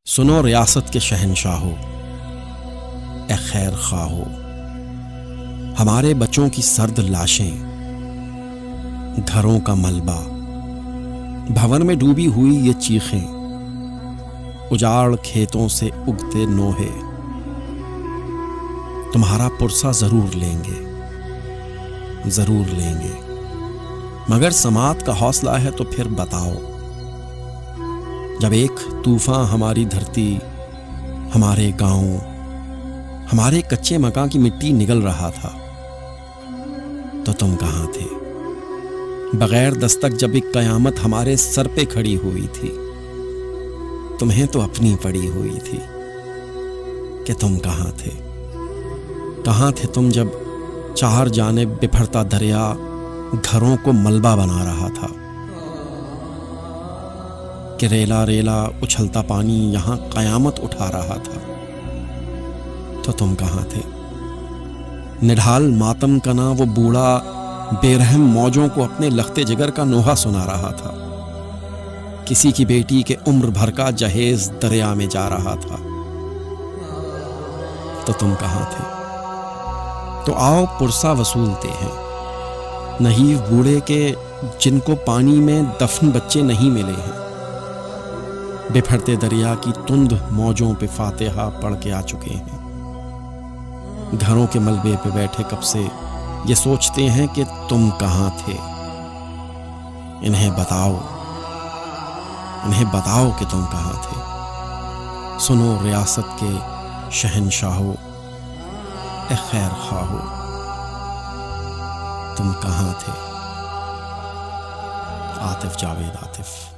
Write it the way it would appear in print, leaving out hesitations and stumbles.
سنو ریاست کے شہنشاہو، اے خیر خواہو، ہمارے بچوں کی سرد لاشیں، گھروں کا ملبہ، بھون میں ڈوبی ہوئی یہ چیخیں، اجاڑ کھیتوں سے اگتے نوحے، تمہارا پرسہ ضرور لیں گے، ضرور لیں گے، مگر سماعت کا حوصلہ ہے تو پھر بتاؤ، جب ایک طوفان ہماری دھرتی، ہمارے گاؤں، ہمارے کچے مکان کی مٹی نگل رہا تھا تو تم کہاں تھے؟ بغیر دستک جب ایک قیامت ہمارے سر پہ کھڑی ہوئی تھی، تمہیں تو اپنی پڑی ہوئی تھی کہ تم کہاں تھے؟ کہاں تھے تم جب چار جانب بپھرتا دریا گھروں کو ملبہ بنا رہا تھا کہ ریلا ریلا اچھلتا پانی یہاں قیامت اٹھا رہا تھا تو تم کہاں تھے؟ نڈھال ماتم کا نا وہ بوڑھا بے رحم موجوں کو اپنے لختے جگر کا نوحہ سنا رہا تھا، کسی کی بیٹی کے عمر بھر کا جہیز دریا میں جا رہا تھا تو تم کہاں تھے؟ تو آؤ پرسہ وصولتے ہیں، نحیف بوڑھے کے جن کو پانی میں دفن بچے نہیں ملے ہیں، بپھرتے دریا کی تند موجوں پہ فاتحہ پڑھ کے آ چکے ہیں، گھروں کے ملبے پہ بیٹھے کب سے یہ سوچتے ہیں کہ تم کہاں تھے؟ انہیں بتاؤ کہ تم کہاں تھے۔ سنو ریاست کے شہنشاہو، اے خیر خواہو، تم کہاں تھے؟ عاطف جاوید عاطف۔